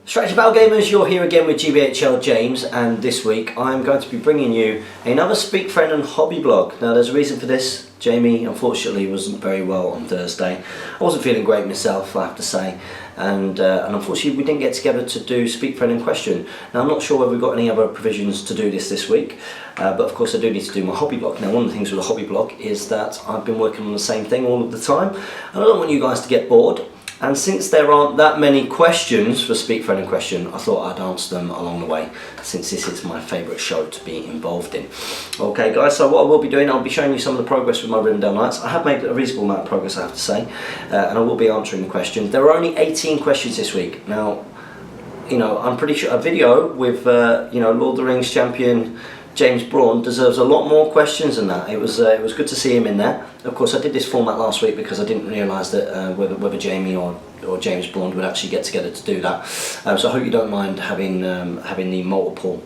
Strategy Battle Gamers, you're here again with GBHL James, and this week I'm going to be bringing you another Speak Friend and Hobby blog. Now there's a reason for this. Jamie unfortunately wasn't very well on Thursday. I wasn't feeling great myself, I have to say, and unfortunately we didn't get together to do Speak Friend and Question. Now I'm not sure whether we've got any other provisions to do this week, but of course I do need to do my hobby blog. Now one of the things with a hobby blog is that I've been working on the same thing all of the time, and I don't want you guys to get bored. And since there aren't that many questions for Speak Friend and Question, I thought I'd answer them along the way, since this is my favourite show to be involved in. Okay guys, so what I will be doing, I'll be showing you some of the progress with my Rivendell Knights. I have made a reasonable amount of progress, I have to say, and I will be answering the questions. There are only 18 questions this week. Now, you know, I'm pretty sure a video with, you know, Lord of the Rings champion James Braun deserves a lot more questions than that. It was good to see him in there. Of course, I did this format last week because I didn't realise that whether Jamie or James Braun would actually get together to do that. So I hope you don't mind having the multiple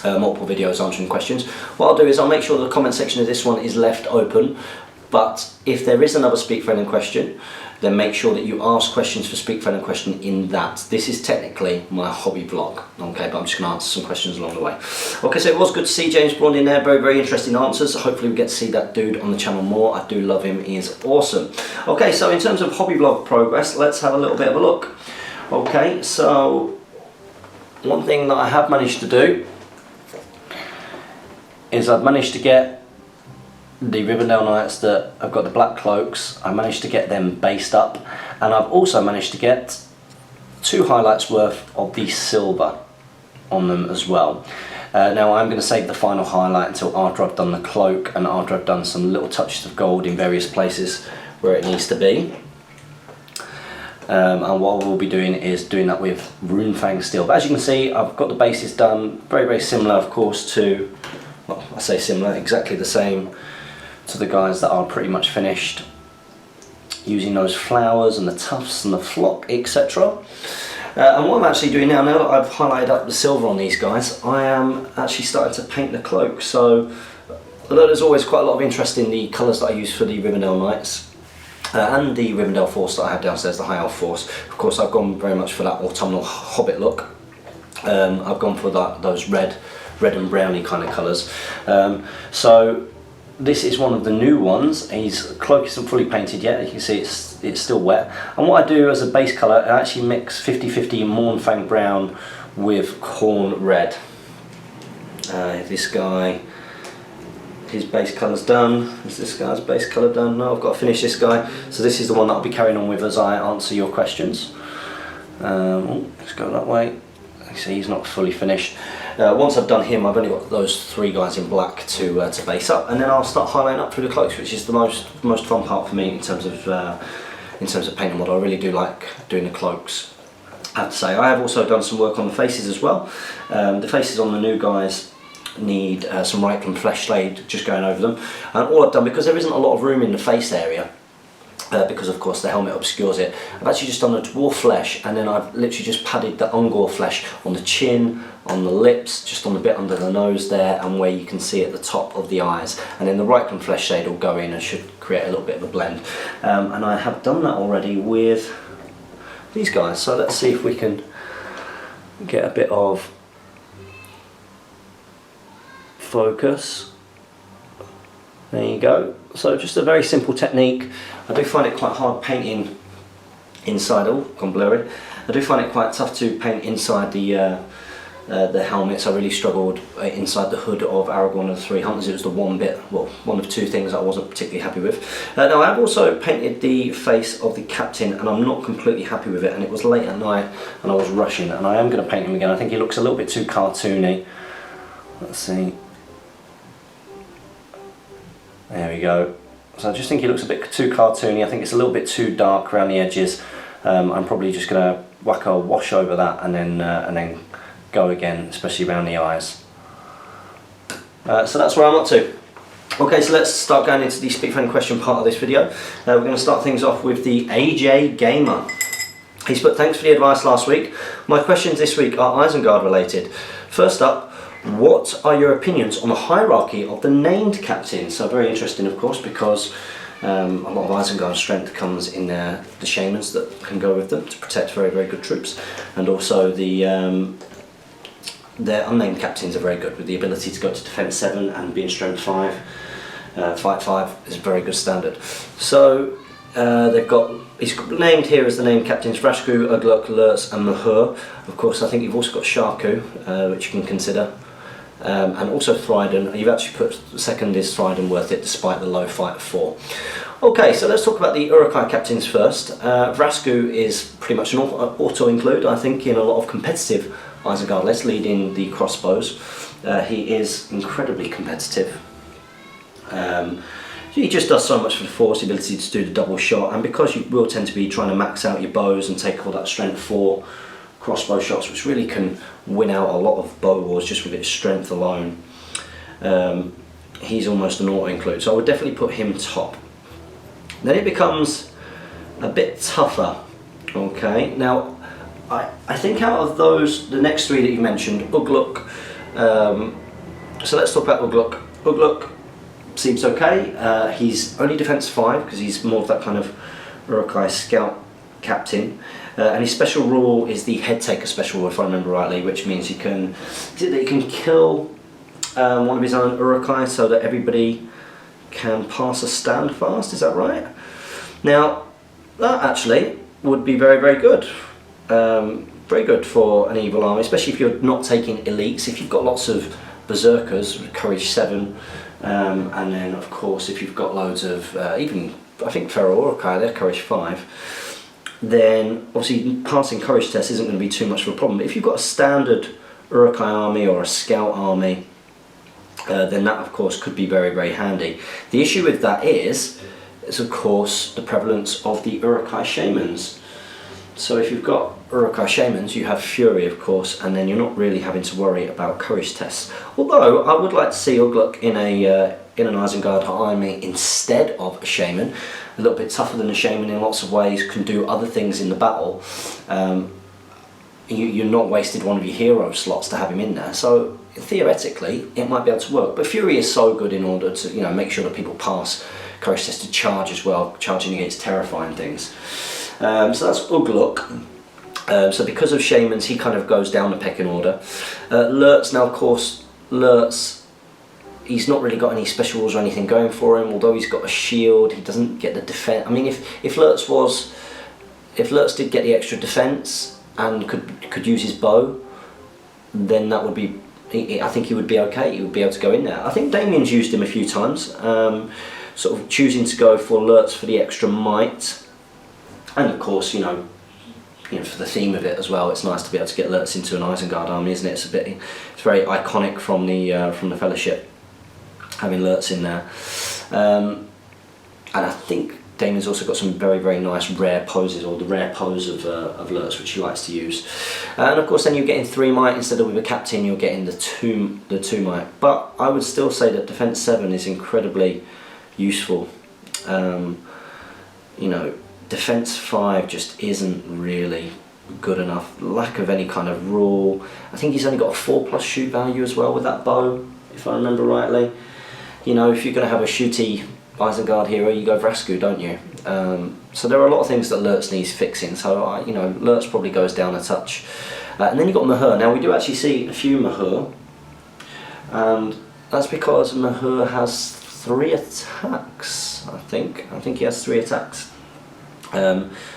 videos answering questions. What I'll do is I'll make sure the comment section of this one is left open. But if there is another Speak Friend and Question, then make sure that you ask questions for Speak Friend and Question in that. This is technically my hobby vlog, okay, but I'm just going to answer some questions along the way. Okay, so it was good to see James Braun in there, very, very interesting answers. Hopefully we get to see that dude on the channel more. I do love him, he is awesome. Okay, so in terms of hobby vlog progress, let's have a little bit of a look. Okay, so one thing that I have managed to do is I've managed to get the Rivendell Knights that have got the black cloaks. I managed to get them based up, and I've also managed to get 2 highlights worth of the silver on them as well. Now I'm going to save the final highlight until after I've done the cloak and after I've done some little touches of gold in various places where it needs to be. And what we'll be doing is doing that with Runefang steel. But as you can see, I've got the bases done, very, very similar of course to, well, I say similar, exactly the same to the guys that are pretty much finished, using those flowers and the tufts and the flock, etc. And what I'm actually doing now that I've highlighted up the silver on these guys, I am actually starting to paint the cloak. So although there's always quite a lot of interest in the colours that I use for the Rivendell Knights and the Rivendell Force that I have downstairs, the High Elf Force, of course I've gone very much for that autumnal hobbit look. I've gone for those red and browny kind of colours. So this is one of the new ones. His cloak isn't fully painted yet, you can see it's still wet. And what I do as a base colour, I actually mix 50-50 Mournfang brown with corn red. This guy, his base colour's done. Is this guy's base colour done? No, I've got to finish this guy. So this is the one that I'll be carrying on with as I answer your questions. Let's go that way. You see he's not fully finished. Once I've done him, I've only got those 3 guys in black to base up, and then I'll start highlighting up through the cloaks, which is the most fun part for me in terms of painting model. I really do like doing the cloaks, I have to say. I have also done some work on the faces as well. The faces on the new guys need some Reichland flesh shade just going over them, and all I've done, because there isn't a lot of room in the face area, because of course the helmet obscures it, I've actually just done the dwarf flesh, and then I've literally just padded the Ungor flesh on the chin, on the lips, just on the bit under the nose there, and where you can see at the top of the eyes, and then the Reichland flesh shade will go in and should create a little bit of a blend. And I have done that already with these guys, so let's see if we can get a bit of focus. There you go. So just a very simple technique. I do find it quite hard painting inside. Oh, gone blurry. I do find it quite tough to paint inside the helmets. I really struggled inside the hood of Aragorn and the Three Hunters. It was the one bit, well, one of 2 things I wasn't particularly happy with. Now I've also painted the face of the captain, and I'm not completely happy with it, and it was late at night and I was rushing, and I am going to paint him again. I think he looks a little bit too cartoony. Let's see. There we go. So I just think he looks a bit too cartoony. I think it's a little bit too dark around the edges. I'm probably just going to whack a wash over that and then go again, especially around the eyes. So that's where I'm up to. Okay, so let's start going into the Speak Friend Question part of this video. We're going to start things off with the AJ Gamer. He's put, thanks for the advice last week. My questions this week are Isengard related. First up, what are your opinions on the hierarchy of the named captains? So very interesting, of course, because A lot of Isengard strength comes in the shamans that can go with them to protect very, very good troops, and also their unnamed captains are very good with the ability to go to defense 7 and be in strength 5. Fight 5 is a very good standard. So he's named here as the named captains Vrashku, Ugluk, Lurtz and Mahur. Of course, I think you've also got Sharku, which you can consider. And also Thryden. You've actually put second is Thryden worth it despite the low fight of 4. Okay, so let's talk about the Uruk-hai captains first. Vrashku is pretty much an auto-include, I think, in a lot of competitive Isengard lists, leading the crossbows. He is incredibly competitive. He just does so much for the force, the ability to do the double shot, and because you will tend to be trying to max out your bows and take all that strength 4 crossbow shots, which really can win out a lot of bow wars just with its strength alone. He's almost an auto-include, so I would definitely put him top. Then it becomes a bit tougher. Okay, now I think out of those, the next 3 that you mentioned, Ugluk, so let's talk about Ugluk. Ugluk seems okay. He's only defense 5 because he's more of that kind of Uruk-hai scout captain. And his special rule is the head taker special rule, if I remember rightly, which means he can kill one of his own Uruk-hai so that everybody can pass a stand fast. Is that right? Now that actually would be very, very good. Very good for an evil army, especially if you're not taking elites. If you've got lots of berserkers, courage 7, and then of course if you've got loads of even I think feral Uruk-hai, they're courage 5. Then obviously passing courage tests isn't going to be too much of a problem. But if you've got a standard Uruk-hai army or a scout army, then that of course could be very, very handy. The issue with that is of course the prevalence of the Uruk-hai shamans. So if you've got Uruk-hai shamans, you have fury of course, and then you're not really having to worry about courage tests. Although I would like to see Ugluk in an Isengard army instead of a shaman. A little bit tougher than a shaman in lots of ways, can do other things in the battle. You're not wasted one of your hero slots to have him in there, so theoretically it might be able to work. But fury is so good in order to make sure that people pass courage tests to charge as well, charging against terrifying things. So that's Ugluk. So because of shamans, he kind of goes down the pecking order. Lurtz, now of course, he's not really got any special rules or anything going for him. Although he's got a shield, he doesn't get the defense. I mean, if Lurtz did get the extra defense and could use his bow, then that would be. I think he would be okay. He would be able to go in there. I think Damien's used him a few times, sort of choosing to go for Lurtz for the extra might, and of course, for the theme of it as well. It's nice to be able to get Lurtz into an Isengard army, isn't it? It's very iconic from the Fellowship, having Lurtz in there. And I think Damien's also got some very, very nice rare poses, or the rare pose of Lurtz, which he likes to use. And of course then you're getting 3 might instead of with a captain, you're getting the two might. But I would still say that defense 7 is incredibly useful. Defense 5 just isn't really good enough. Lack of any kind of rule. I think he's only got a 4+ shoot value as well with that bow, if I remember rightly. If you're going to have a shooty Isengard hero, you go Vrashku, don't you? So there are a lot of things that Lurtz needs fixing. So Lurtz probably goes down a touch. And then you've got Mahur. Now we do actually see a few Mahur, and that's because Mahur has 3 attacks. I think he has 3 attacks.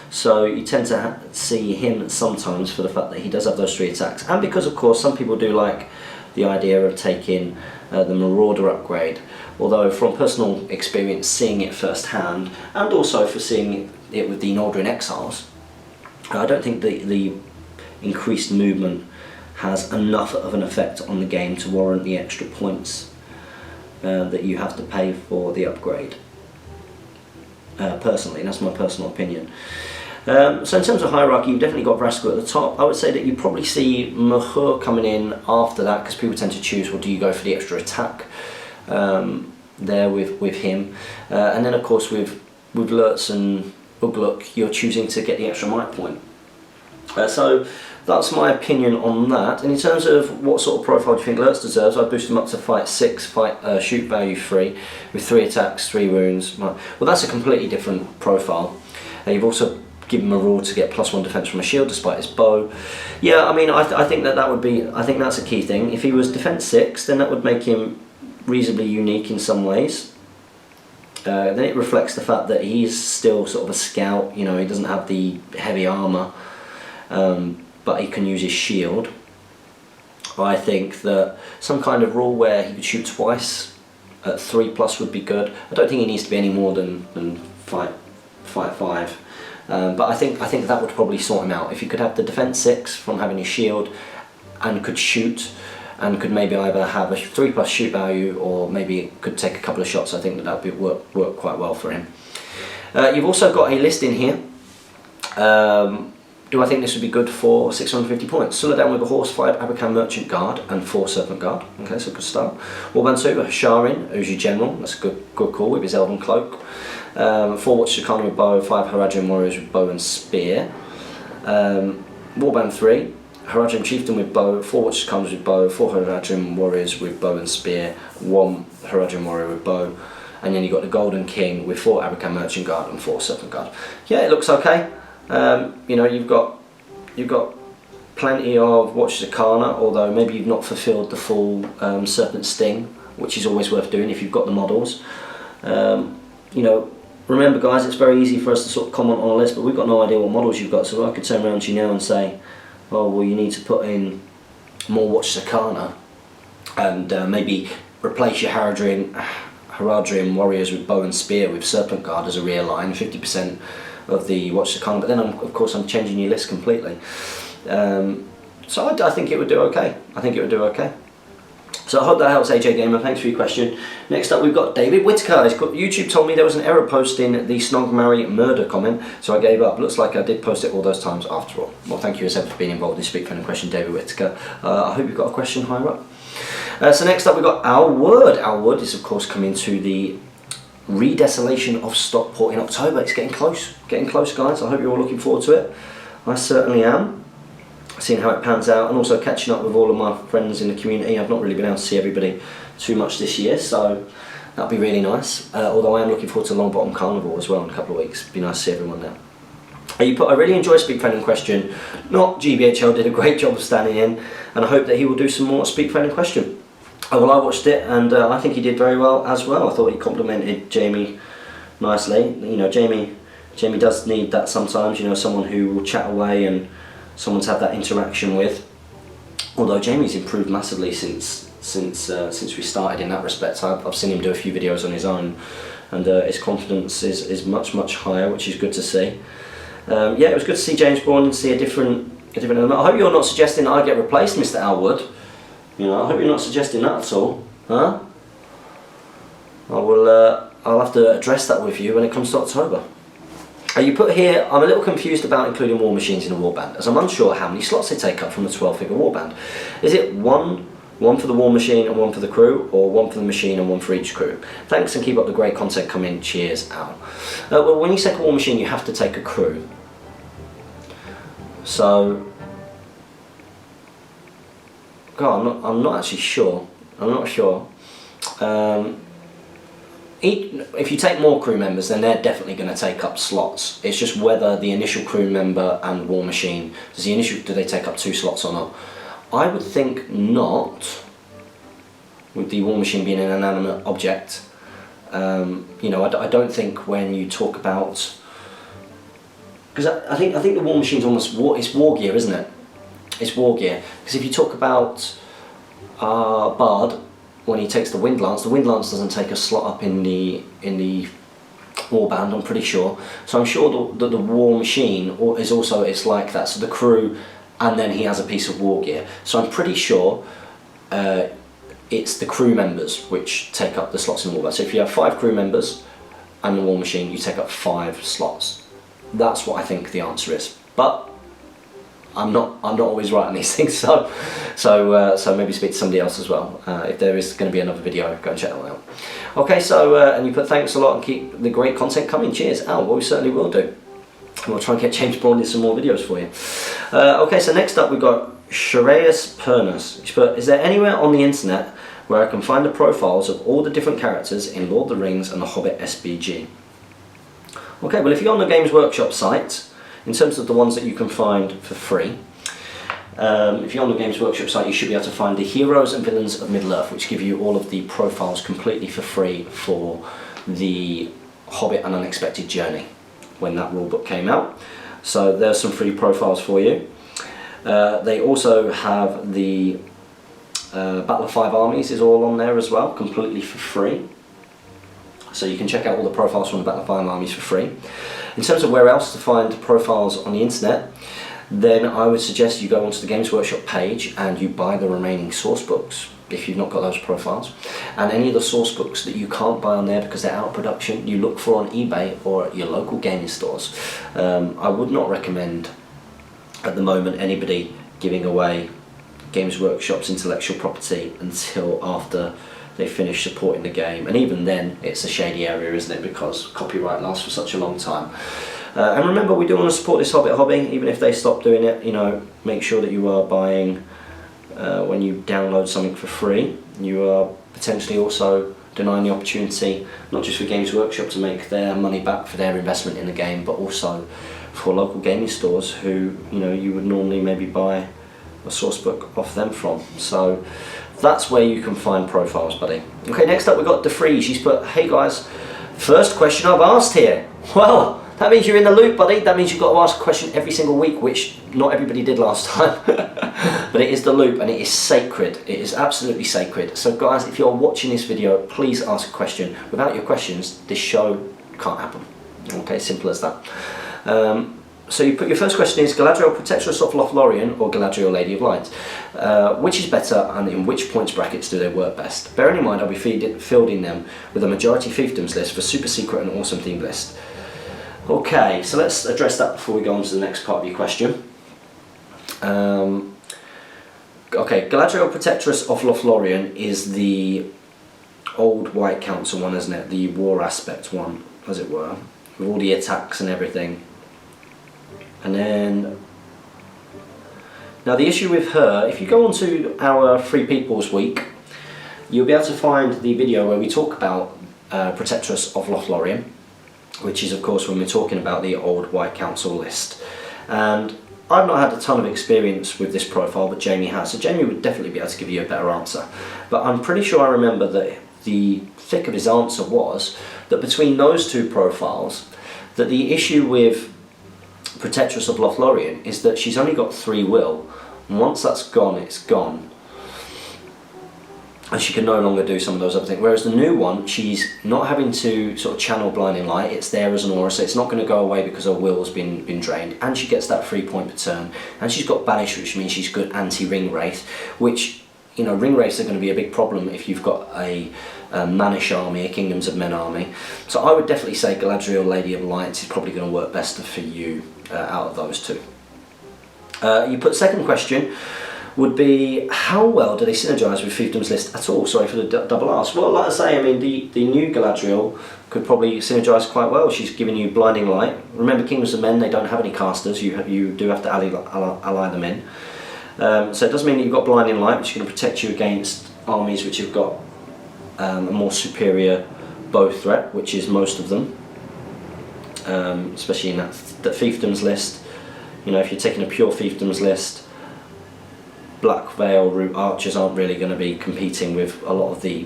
So you tend to see him sometimes for the fact that he does have those 3 attacks, and because of course some people do like the idea of taking the Marauder upgrade, although from personal experience seeing it firsthand, and also for seeing it with the Nordrin Exiles, I don't think the increased movement has enough of an effect on the game to warrant the extra points that you have to pay for the upgrade. Personally, that's my personal opinion. So in terms of hierarchy, you've definitely got Vrashku at the top. I would say that you probably see Mahur coming in after that, because people tend to choose, well, do you go for the extra attack there with him? And then of course with Lurtz and Ugluk, you're choosing to get the extra might point. So that's my opinion on that. And in terms of what sort of profile do you think Lurtz deserves, I'd boost him up to fight 6, shoot value 3, with 3 attacks, 3 wounds. Well, that's a completely different profile. You've also given him a rule to get +1 defense from a shield despite his bow. Yeah, I mean, I think that would be, I think that's a key thing. If he was defense 6, then that would make him reasonably unique in some ways. Then it reflects the fact that he's still sort of a scout, you know, he doesn't have the heavy armour, but he can use his shield. I think that some kind of rule where he could shoot twice at 3+ would be good. I don't think he needs to be any more than fight 5. But I think that would probably sort him out. If you could have the defense 6 from having his shield and could shoot, and could maybe either have a 3+ shoot value or maybe could take a couple of shots, I think that would work quite well for him. You've also got a list in here. Do I think this would be good for 650 points? Sulla down with a horse, 5 Abakan Merchant Guard and 4 Serpent Guard. Okay, so good start. Warband 2, Sharin, who's your general. That's a good call with his Elven Cloak. 4 Watch Shikana with bow, 5 Haradrim Warriors with bow and spear. Warband 3, Haradrim Chieftain with bow, 4 Watch Shikanas with bow, 4 Haradrim Warriors with bow and spear, 1 Haradrim Warrior with bow, and then you've got the Golden King with 4 Abakan Merchant Guard and 4 Serpent Guard. Yeah, it looks okay. You know, you've got plenty of Watch Shikana, although maybe you've not fulfilled the full Serpent Sting, which is always worth doing if you've got the models. You know, remember guys, it's very easy for us to sort of comment on a list, but we've got no idea what models you've got, so I could turn around to you now and say, oh well, you need to put in more Watch Shikana and maybe replace your Haradrim Warriors with bow and spear with Serpent Guard as a rear line, 50% of the Watch Shikana, but then of course I'm changing your list completely. So I think it would do okay. I think it would do okay. So I hope that helps, AJ Gamer. Thanks for your question. Next up, we've got David Whitaker. YouTube told me there was an error posting the Snog Marry murder comment, so I gave up. Looks like I did post it all those times after all. Well, thank you as ever for being involved in Speak Friendly Question, David Whitaker. I hope you've got a question higher up. So next up, we've got Al Wood. Al Wood is of course coming to the redesolation of Stockport in October. It's getting close guys. I hope you're all looking forward to it. I certainly am. Seeing how it pans out, and also catching up with all of my friends in the community. I've not really been able to see everybody too much this year, so that'll be really nice. Although I am looking forward to Longbottom Carnival as well in a couple of weeks. It'd be nice to see everyone there. You put, I really enjoy Speak Friendly Question. Not GBHL did a great job of standing in, and I hope that he will do some more Speak Friendly Question. Well, I watched it, and I think he did very well as well. I thought he complimented Jamie nicely. You know, Jamie does need that sometimes. You know, someone who will chat away and someone to have that interaction with. Although Jamie's improved massively since we started in that respect. I've seen him do a few videos on his own, and his confidence is much higher, which is good to see. Yeah, it was good to see James Bourne and see a different element. I hope you're not suggesting that I get replaced, Mr. Alwood. You know, I hope you're not suggesting that at all, huh? I'll have to address that with you when it comes to October. You put here, I'm a little confused about including war machines in a warband, as I'm unsure how many slots they take up from a 12-figure warband. Is it one for the war machine and 1 for the crew, or 1 for the machine and 1 for each crew? Thanks, and keep up the great content coming. Cheers, Al. Well, when you take a war machine, you have to take a crew. So, God, I'm not actually sure. I'm not sure. If you take more crew members, then they're definitely going to take up slots. It's just whether the initial crew member and war machine, do they take up 2 slots or not? I would think not, with the war machine being an inanimate object. You know, I don't think when you talk about, because I think the war machine's almost it's war gear, isn't it? It's war gear. Because if you talk about Bard, when he takes the Wind Lance doesn't take a slot up in the warband, I'm pretty sure. So I'm sure that the war machine is also, it's like that. So the crew, and then he has a piece of war gear. So I'm pretty sure it's the crew members which take up the slots in the warband. So if you have 5 crew members and the war machine, you take up 5 slots. That's what I think the answer is. But I'm not always right on these things, so maybe speak to somebody else as well. If there is going to be another video, go and check that one out. Okay, so and you put thanks a lot and keep the great content coming. Cheers, Al. Well, we certainly will do. And we'll try and get James Bond in some more videos for you. Okay, so next up we've got Shreyas Pernus. He's put, is there anywhere on the internet where I can find the profiles of all the different characters in Lord of the Rings and the Hobbit SBG? Okay, well if you're on the Games Workshop site, in terms of the ones that you can find for free, if you're on the Games Workshop site, you should be able to find the Heroes and Villains of Middle-earth, which give you all of the profiles completely for free for the Hobbit: An Unexpected Journey, when that rulebook came out. So there's some free profiles for you. They also have the Battle of Five Armies is all on there as well, completely for free. So you can check out all the profiles from the Battle of Five Armies for free. In terms of where else to find profiles on the internet, then I would suggest you go onto the Games Workshop page and you buy the remaining source books if you've not got those profiles. And any of the source books that you can't buy on there because they're out of production, you look for on eBay or at your local gaming stores. I would not recommend at the moment anybody giving away Games Workshop's intellectual property until after they finish supporting the game, and even then it's a shady area, isn't it, because copyright lasts for such a long time. And remember, we do want to support this Hobbit hobby, even if they stop doing it. You know, make sure that you are buying, when you download something for free, you are potentially also denying the opportunity, not just for Games Workshop to make their money back for their investment in the game, but also for local gaming stores who, you know, you would normally maybe buy a source book off them from. So that's where you can find profiles, buddy. Okay, next up we've got DeFreeze. She's put, hey guys, first question I've asked here. Well, that means you're in the loop, buddy. That means you've got to ask a question every single week, which not everybody did last time. But it is the loop, and it is sacred. It is absolutely sacred. So guys, if you're watching this video, please ask a question. Without your questions, this show can't happen. Okay, simple as that. So you put your first question is Galadriel Protectress of Lothlorien or Galadriel Lady of Light? Which is better, and in which points brackets do they work best? Bearing in mind I'll be fielding them with a majority fiefdoms list for super secret and awesome themed list. Okay, so let's address that before we go on to the next part of your question. Okay, Galadriel Protectress of Lothlorien is the old White Council one, isn't it? The war aspect one, as it were, with all the attacks and everything. And then, now the issue with her, if you go onto our Free People's Week, you'll be able to find the video where we talk about Protectress of Lothlorien, which is of course when we're talking about the old White Council list. And I've not had a ton of experience with this profile, but Jamie has, so Jamie would definitely be able to give you a better answer. But I'm pretty sure I remember that the thick of his answer was that between those two profiles, that the issue with Protectress of Lothlorien is that she's only got 3 will, and once that's gone, it's gone, and she can no longer do some of those other things. Whereas the new one, she's not having to sort of channel blinding light, it's there as an aura, so it's not going to go away because her will's been drained, and she gets that 3 point per turn, and she's got banish, which means she's good anti-ring wraith, which, you know, ring wraiths are going to be a big problem if you've got a Manish army, a Kingdoms of Men army. So I would definitely say Galadriel Lady of Light is probably going to work best for you out of those two. You put second question would be, how well do they synergise with fiefdoms list at all? Sorry for the double ask. Well, like I say, I mean, the new Galadriel could probably synergise quite well. She's giving you blinding light. Remember, Kingdoms of Men, they don't have any casters. You do have to ally them in. So it does mean that you've got blinding light, which is going to protect you against armies which have got a more superior bow threat, which is most of them, especially in that fiefdoms list. You know, if you're taking a pure fiefdoms list, Black Veil root archers aren't really going to be competing with a lot of the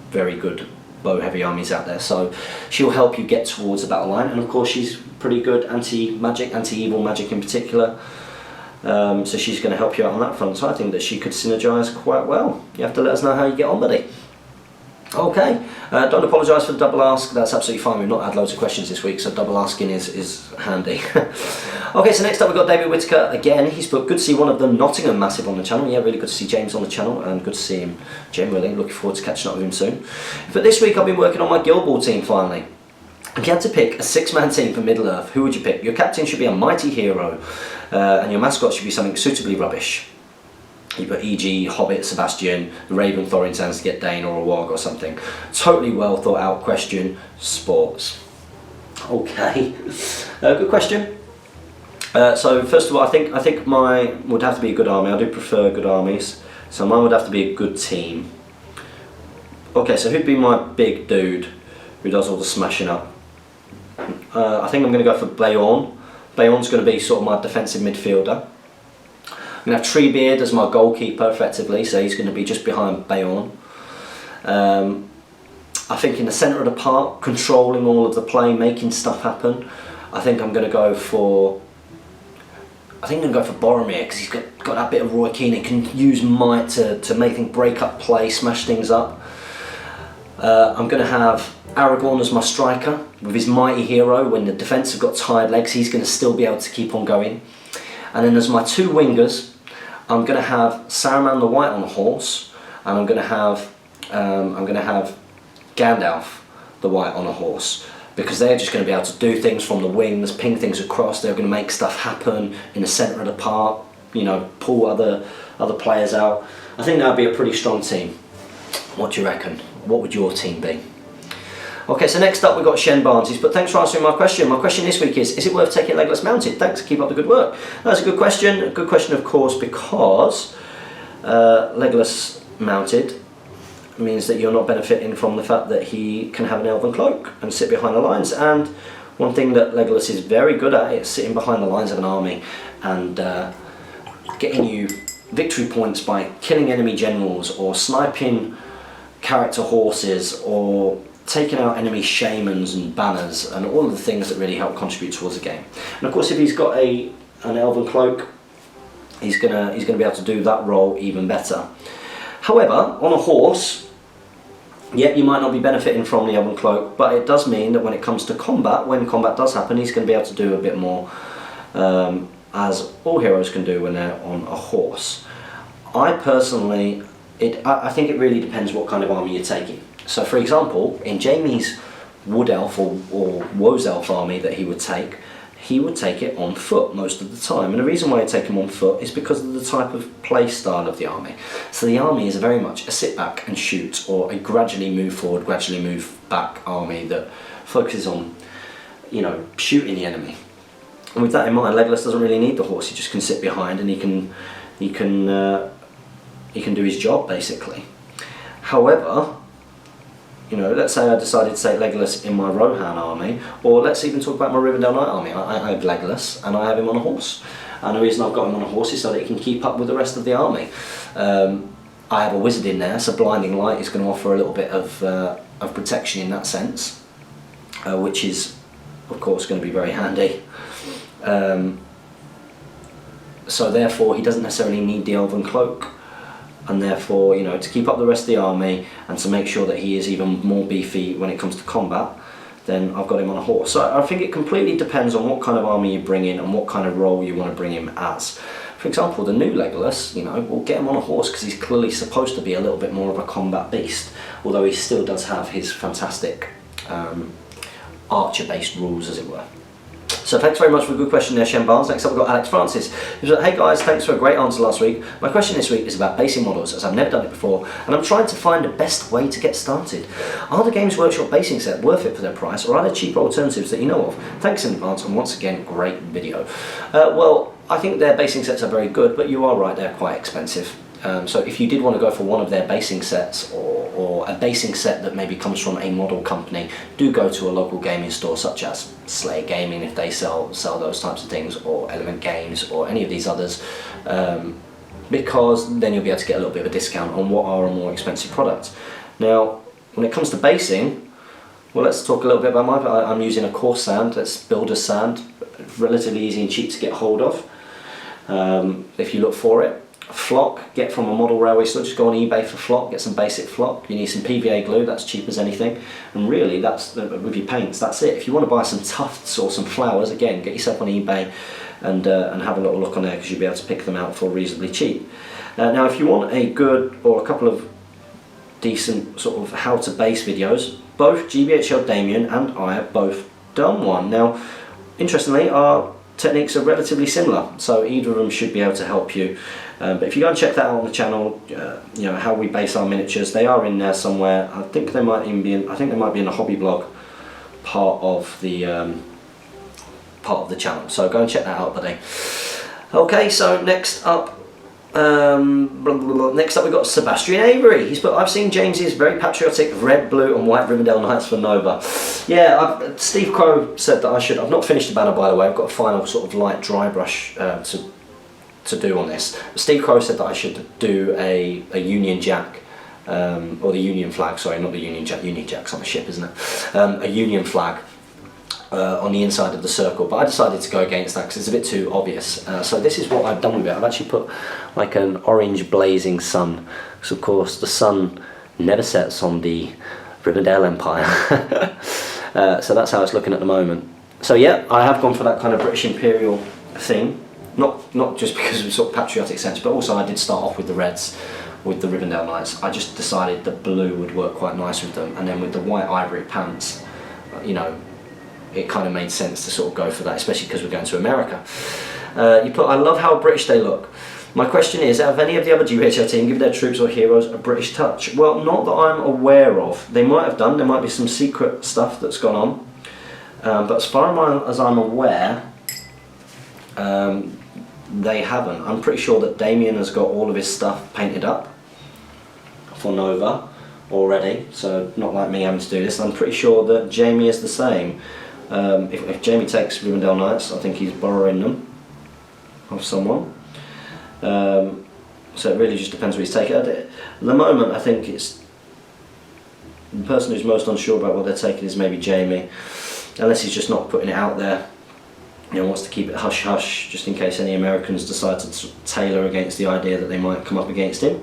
very good bow heavy armies out there, so she'll help you get towards the battle line. And of course she's pretty good anti-magic, anti-evil magic in particular, so she's going to help you out on that front. So I think that she could synergise quite well. You have to let us know how you get on, buddy. Okay, don't apologise for the double ask, that's absolutely fine. We've not had loads of questions this week, so double asking is handy. Okay, so next up we've got David Whitaker again. He's put, good to see one of the Nottingham massive on the channel. Yeah, really good to see James on the channel, and good to see him generally. Looking forward to catching up with him soon. But this week I've been working on my Guild Ball team finally. If you had to pick a 6-man team for Middle-earth, who would you pick? Your captain should be a mighty hero, and your mascot should be something suitably rubbish. You put e.g. Hobbit, Sebastian, the Raven, Thorin Sands to get Dane, or a Warg or something. Totally well thought out question. Sports. Okay, good question. So first of all, I think mine would have to be a good army. I do prefer good armies, so mine would have to be a good team. Okay, so who'd be my big dude who does all the smashing up? I think I'm going to go for Bayonne. Bayonne's going to be sort of my defensive midfielder. I'm going to have Treebeard as my goalkeeper effectively, so he's going to be just behind Bayonne. I think in the centre of the park, controlling all of the play, making stuff happen, I think I'm going to go for Boromir, because he's got that bit of Roy Keane and can use might to make things break up play, smash things up. I'm going to have Aragorn as my striker with his mighty hero. When the defence have got tired legs, he's going to still be able to keep on going. And then as my two wingers, I'm going to have Saruman the White on a horse, and I'm going to have Gandalf the White on a horse, because they're just going to be able to do things from the wings, ping things across. They're going to make stuff happen in the centre of the park, you know, pull other players out. I think that would be a pretty strong team. What do you reckon? What would your team be? Okay, so next up we've got Shen Barnes. He's put, thanks for answering my question. My question this week is it worth taking Legolas mounted? Thanks, keep up the good work. That's a good question. A good question, of course, because Legolas mounted means that you're not benefiting from the fact that he can have an elven cloak and sit behind the lines. And one thing that Legolas is very good at is sitting behind the lines of an army and getting you victory points by killing enemy generals or sniping character horses or taking out enemy shamans and banners and all of the things that really help contribute towards the game. And of course, if he's got an elven cloak, he's gonna be able to do that role even better. However, on a horse, yep, you might not be benefiting from the elven cloak, but it does mean that when it comes to combat, when combat does happen, he's going to be able to do a bit more, as all heroes can do when they're on a horse. I personally, I think it really depends what kind of army you're taking. So for example, in Jamie's Wood Elf or Woes Elf army that he would take it on foot most of the time. And the reason why I take him on foot is because of the type of play style of the army. So the army is very much a sit back and shoot, or a gradually move forward, gradually move back army that focuses on, you know, shooting the enemy. And with that in mind, Legolas doesn't really need the horse. He just can sit behind and he can do his job basically. However, you know, let's say I decided to take Legolas in my Rohan army, or let's even talk about my Rivendell Knight army. I have Legolas and I have him on a horse. And the reason I've got him on a horse is so that he can keep up with the rest of the army. I have a wizard in there, so Blinding Light is going to offer a little bit of protection in that sense, which is, of course, going to be very handy. So therefore, he doesn't necessarily need the Elven Cloak. And therefore, you know, to keep up the rest of the army and to make sure that he is even more beefy when it comes to combat, then I've got him on a horse. So I think it completely depends on what kind of army you bring in and what kind of role you want to bring him as. For example, the new Legolas, you know, we'll get him on a horse because he's clearly supposed to be a little bit more of a combat beast, although he still does have his fantastic archer-based rules, as it were. So thanks very much for a good question there, Shen Barnes. Next up we've got Alex Francis. He said, hey guys, thanks for a great answer last week. My question this week is about basing models, as I've never done it before, and I'm trying to find the best way to get started. Are the Games Workshop basing set worth it for their price, or are there cheaper alternatives that you know of? Thanks in advance, and once again, great video. Well, I think their basing sets are very good, but you are right, they're quite expensive. So if you did want to go for one of their basing sets, or a basing set that maybe comes from a model company, do go to a local gaming store such as Slay Gaming if they sell those types of things, or Element Games, or any of these others, because then you'll be able to get a little bit of a discount on what are a more expensive product. Now, when it comes to basing, well, let's talk a little bit about mine. I'm using a coarse sand, that's Builder's Sand, relatively easy and cheap to get hold of, if you look for it. Flock, get from a model railway store, just go on eBay for flock, get some basic flock. You need some PVA glue, that's cheap as anything, and really that's with your paints, that's it. If you want to buy some tufts or some flowers, again, get yourself on eBay and have a little look on there, because you'll be able to pick them out for reasonably cheap. Now if you want a good, or a couple of decent sort of how to base videos, both GBHL Damien and I have both done one. Now interestingly, our techniques are relatively similar, so either of them should be able to help you. But if you go and check that out on the channel, you know, how we base our miniatures, they are in there somewhere. I think they might even be in, I think they might be in the hobby blog part of the part of the channel. So go and check that out, buddy. Okay, so next up we've got Sebastian Avery. He's put, I've seen James's very patriotic red, blue and white Rivendell Knights for Nova. Yeah, Steve Crow said that I should. I've not finished the banner, by the way. I've got a final sort of light dry brush to do on this. But Steve Crow said that I should do a Union Jack, or the Union flag, sorry, not the Union Jack. Union Jack's on a ship, isn't it? A Union flag on the inside of the circle, but I decided to go against that because it's a bit too obvious. So this is what I've done with it. I've actually put like an orange blazing sun, because of course the sun never sets on the Rivendell Empire. So that's how it's looking at the moment. So yeah, I have gone for that kind of British Imperial theme, not just because of sort of patriotic sense, but also I did start off with the reds, with the Rivendell Knights. I just decided the blue would work quite nice with them, and then with the white ivory pants, you know, it kind of made sense to sort of go for that, especially because we're going to America. You put, I love how British they look. My question is, have any of the other GBHL team given their troops or heroes a British touch? Well, not that I'm aware of. They might have done, there might be some secret stuff that's gone on. But as far as I'm aware, they haven't. I'm pretty sure that Damien has got all of his stuff painted up for Nova already, so not like me having to do this. I'm pretty sure that Jamie is the same. If Jamie takes Rivendell Knights, I think he's borrowing them of someone. So it really just depends what he's taking. At the moment, I think it's the person who's most unsure about what they're taking is maybe Jamie, unless he's just not putting it out there. You know, wants to keep it hush hush, just in case any Americans decide to tailor against the idea that they might come up against him,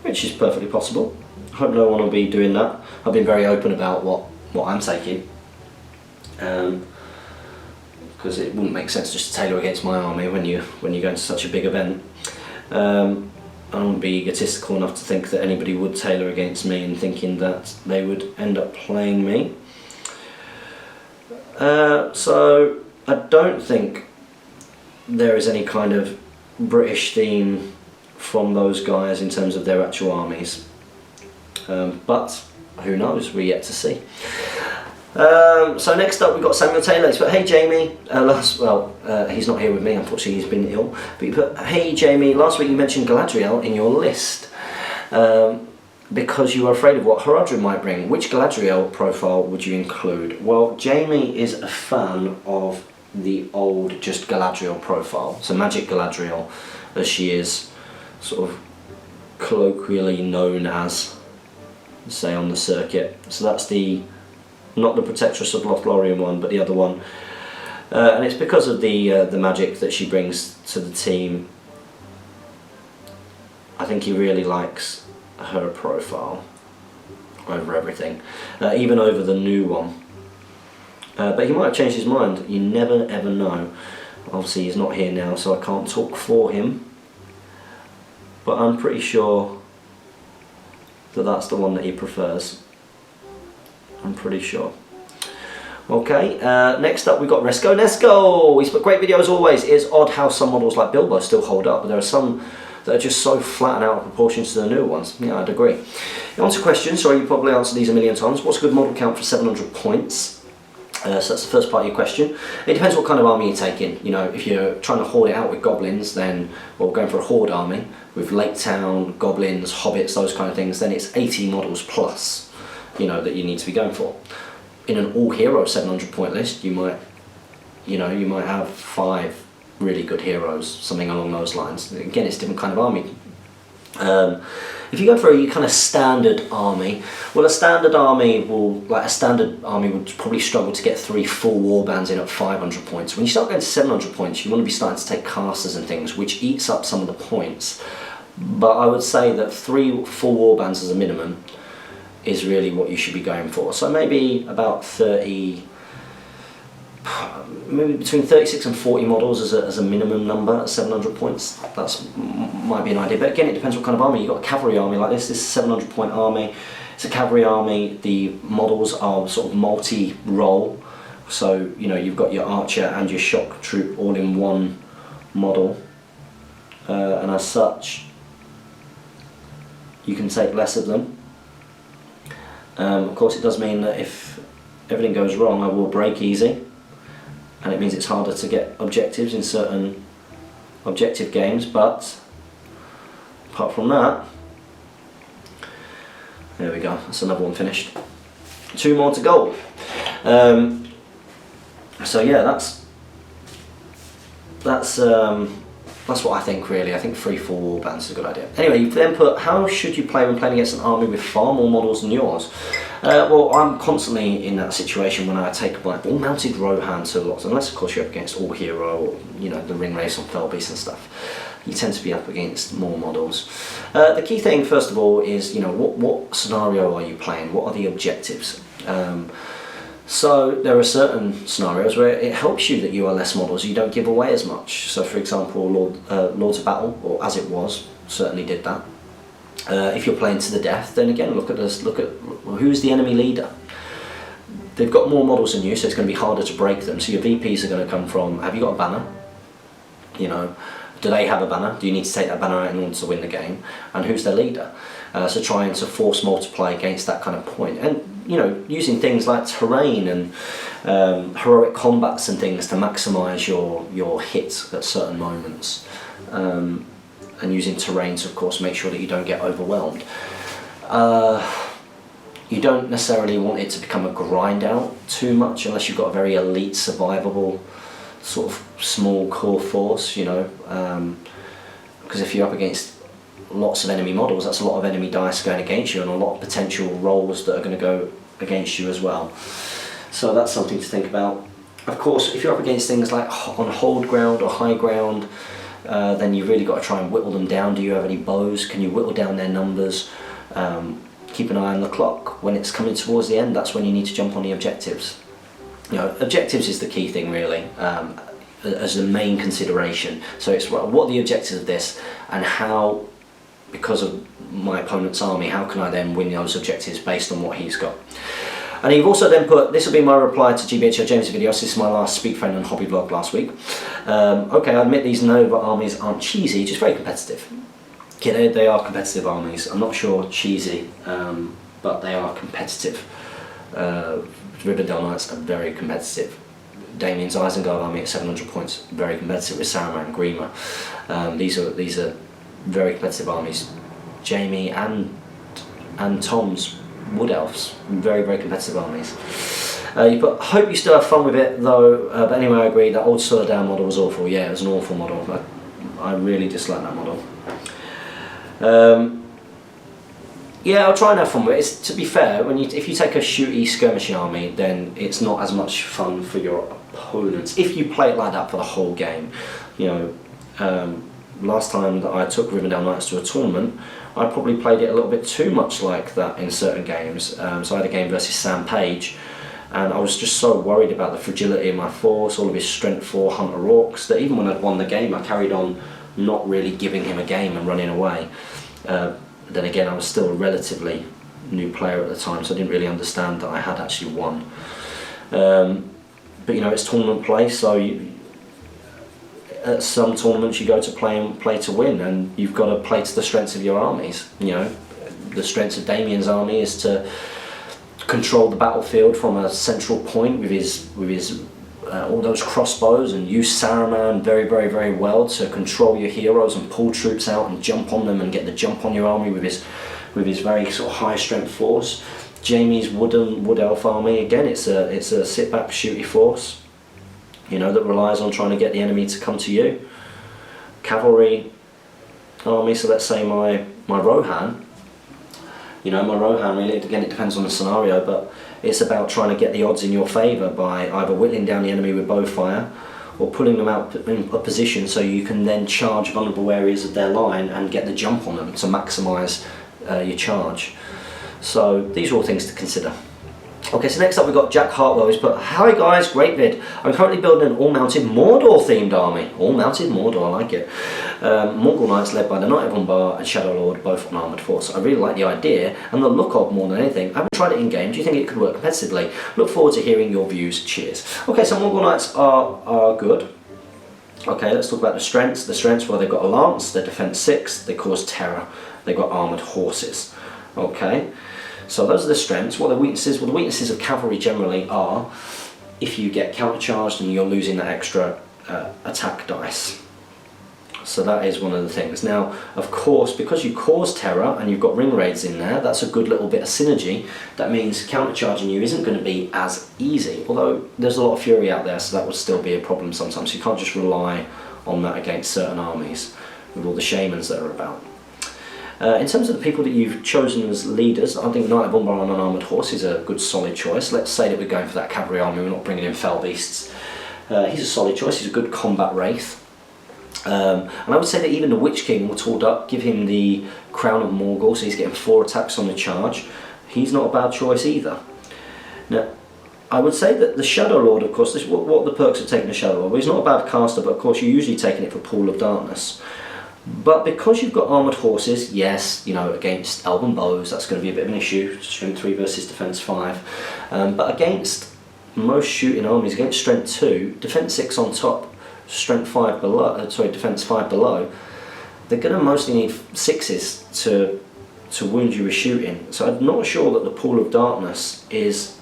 which is perfectly possible. I hope no one will be doing that. I've been very open about what I'm taking. Because it wouldn't make sense just to tailor against my army when you go into such a big event. I wouldn't be egotistical enough to think that anybody would tailor against me and thinking that they would end up playing me. So I don't think there is any kind of British theme from those guys in terms of their actual armies. But who knows, we're yet to see. So next up we've got Samuel Taylor. He's put, hey Jamie, he's not here with me, unfortunately he's been ill, but he put, hey Jamie, last week you mentioned Galadriel in your list because you were afraid of what Haradrim might bring. Which Galadriel profile would you include? Well, Jamie is a fan of the old just Galadriel profile, so Magic Galadriel, as she is sort of colloquially known as, say, on the circuit. So that's not the Protectress of Lothlorien one, but the other one, and it's because of the magic that she brings to the team. I think he really likes her profile over everything, even over the new one. But he might have changed his mind. You never ever know. Obviously he's not here now, so I can't talk for him. But I'm pretty sure that that's the one that he prefers. I'm pretty sure. Okay, next up we've got Resco Nesco. He's put, great video as always. It is odd how some models like Bilbo still hold up, but there are some that are just so flat and out of proportion to the newer ones. Yeah, I'd agree. On to questions. Sorry, you probably answered these a million times. What's a good model count for 700 points? So that's the first part of your question. It depends what kind of army you're taking. You know, if you're trying to hoard it out with goblins, then, or going for a horde army with Lake Town, goblins, hobbits, those kind of things, then it's 80 models plus, you know, that you need to be going for. In an all-hero 700 point list, you might have 5 really good heroes, something along those lines. Again, it's a different kind of army. If you go for a kind of standard army, well, a standard army would probably struggle to get 3 full warbands in at 500 points. When you start going to 700 points, you want to be starting to take casters and things, which eats up some of the points. But I would say that 3 full warbands as a minimum is really what you should be going for. So maybe about 30, maybe between 36 and 40 models as a minimum number at 700 points. That's might be an idea, but again, it depends what kind of army. You've got a cavalry army like this. This is a 700 point army. It's a cavalry army. The models are sort of multi-role, so you know you've got your archer and your shock troop all in one model, and as such, you can take less of them. Of course, it does mean that if everything goes wrong, I will break easy. and it means it's harder to get objectives in certain objective games, but apart from that, there we go, that's another one finished. 2 more to go. So yeah, that's what I think really. I think 3-4 warbands is a good idea. Anyway, you then put, how should you play when playing against an army with far more models than yours? Well, I'm constantly in that situation when I take my all-mounted Rohan to lots, unless of course you're up against all hero, or you know, the ring race on Felbeast and stuff. You tend to be up against more models. The key thing, first of all, is, you know, what scenario are you playing? What are the objectives? So there are certain scenarios where it helps you that you are less models, you don't give away as much. So for example, Lords of Battle, or As It Was, certainly did that. If you're playing to the death, then again, look at who's the enemy leader. They've got more models than you, so it's going to be harder to break them. So your VPs are going to come from, have you got a banner? You know, do they have a banner? Do you need to take that banner out in order to win the game? And who's their leader? So trying to force multiply against that kind of point. And you know, using things like terrain and heroic combats and things to maximise your hits at certain moments. And using terrain to, of course, make sure that you don't get overwhelmed. You don't necessarily want it to become a grind out too much unless you've got a very elite survivable sort of small core force, you know, because if you're up against lots of enemy models, that's a lot of enemy dice going against you and a lot of potential rolls that are going to go against you as well. So that's something to think about. Of course, if you're up against things like on hold ground or high ground, then you've really got to try and whittle them down. Do you have any bows? Can you whittle down their numbers? Keep an eye on the clock. When it's coming towards the end, that's when you need to jump on the objectives. You know, objectives is the key thing really, as the main consideration. So it's what are the objectives of this, and how, because of my opponent's army, how can I then win those objectives based on what he's got? And you've also then put, this will be my reply to GBHL James' video. This is my last Speak Friend and Hobby vlog last week. Okay, I admit these Nova armies aren't cheesy, just very competitive. Okay, they are competitive armies. I'm not sure cheesy, but they are competitive. Rivendell Knights are very competitive. Damien's Isengard army at 700 points, very competitive with Saruman and Grima. These are very competitive armies. Jamie and Tom's Wood Elves, very, very competitive armies. You put, hope you still have fun with it though, but anyway I agree, that old Soledad model was awful. Yeah, it was an awful model. I really dislike that model. Yeah, I'll try and have fun with it. It's, to be fair, if you take a shooty skirmishing army, then it's not as much fun for your opponents. If you play it like that for the whole game, you know, last time that I took Rivendell Knights to a tournament, I probably played it a little bit too much like that in certain games. So I had a game versus Sam Page, and I was just so worried about the fragility of my force, all of his strength 4 Hunter Orcs, that even when I'd won the game, I carried on not really giving him a game and running away. Then again, I was still a relatively new player at the time, so I didn't really understand that I had actually won. But you know, it's tournament play, so at some tournaments you go to play to win, and you've got to play to the strengths of your armies. You know, the strengths of Damien's army is to control the battlefield from a central point with his all those crossbows, and use Saruman very, very, very well to control your heroes and pull troops out and jump on them and get the jump on your army with his very sort of high strength force. Jamie's Wood Elf army, again, it's a sit back shooty force, you know, that relies on trying to get the enemy to come to you. Cavalry army, so let's say my Rohan, you know, my Rohan, really, again, it depends on the scenario, but it's about trying to get the odds in your favour by either whittling down the enemy with bow fire or pulling them out in a position so you can then charge vulnerable areas of their line and get the jump on them to maximise your charge. So these are all things to consider. Okay, so next up we've got Jack Hartwell. He's put, hi guys, great vid. I'm currently building an all-mounted Mordor themed army. All-mounted Mordor, I like it. Mongol Knights led by the Knight of Umbar and Shadow Lord, both on armoured force. I really like the idea and the look of more than anything. I haven't tried it in game. Do you think it could work competitively? Look forward to hearing your views. Cheers. Okay, so Mongol Knights are good. Okay, let's talk about the strengths. The strengths, well, they've got a lance, they're defense 6, they cause terror, they've got armoured horses. Okay. So those are the strengths. What are the weaknesses? Well, the weaknesses of cavalry generally are if you get countercharged and you're losing that extra attack dice. So that is one of the things. Now, of course, because you cause terror and you've got ring raids in there, that's a good little bit of synergy. That means countercharging you isn't going to be as easy, although there's a lot of fury out there, so that would still be a problem sometimes. You can't just rely on that against certain armies with all the shamans that are about. In terms of the people that you've chosen as leaders, I think Knight of Umbar on an armoured horse is a good solid choice. Let's say that we're going for that cavalry army, we're not bringing in fell beasts. He's a solid choice, he's a good combat wraith. And I would say that even the Witch King will tooled up, give him the Crown of Morgul, so he's getting 4 attacks on the charge. He's not a bad choice either. Now, I would say that the Shadow Lord, of course, what are the perks of taking the Shadow Lord? Well, he's not a bad caster, but of course you're usually taking it for Pool of Darkness. But because you've got armoured horses, yes, you know, against elven bows, that's going to be a bit of an issue, strength 3 versus defence 5. But against most shooting armies, against strength 2, defence 6 on top, strength 5 below, defence 5 below, they're going to mostly need 6s to wound you with shooting. So I'm not sure that the Pool of Darkness is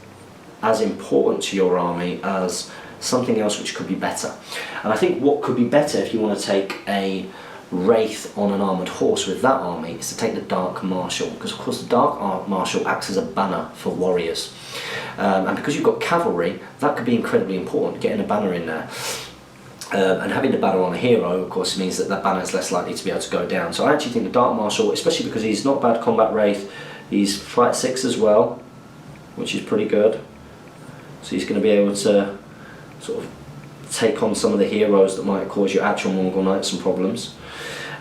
as important to your army as something else which could be better. And I think what could be better if you want to take a Wraith on an armoured horse with that army is to take the Dark Marshal, because of course the Dark Marshal acts as a banner for warriors. And because you've got cavalry, that could be incredibly important, getting a banner in there. And having the banner on a hero, of course, means that that banner is less likely to be able to go down. So I actually think the Dark Marshal, especially because he's not bad combat wraith, he's fight 6 as well, which is pretty good. So he's going to be able to sort of take on some of the heroes that might cause your actual Mongol Knight some problems.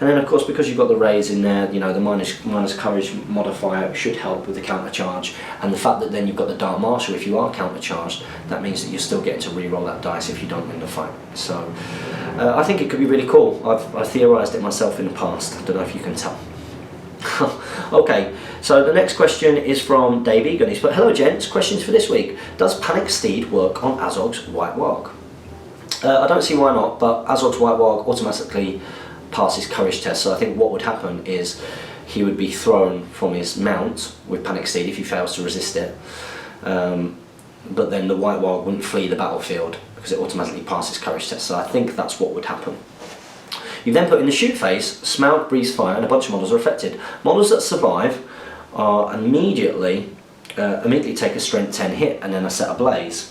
And then of course, because you've got the raids in there, you know, the minus courage modifier should help with the counter charge, and the fact that then you've got the Dark Marshal, if you are counter charged, that means that you're still getting to re-roll that dice if you don't win the fight. So I think it could be really cool. I've theorised it myself in the past. I don't know if you can tell. Okay, so the next question is from Dave Egan. He's put, hello gents, questions for this week. Does Panic Steed work on Azog's White Warg? I don't see why not, but Azog's White Warg automatically passes courage test, so I think what would happen is he would be thrown from his mount with Panic Steed if he fails to resist it, but then the White Warg wouldn't flee the battlefield because it automatically passes courage test, so I think that's what would happen. You then put in the shoot phase, Smaug breathes fire and a bunch of models are affected. Models that survive are immediately take a strength 10 hit and then are set ablaze.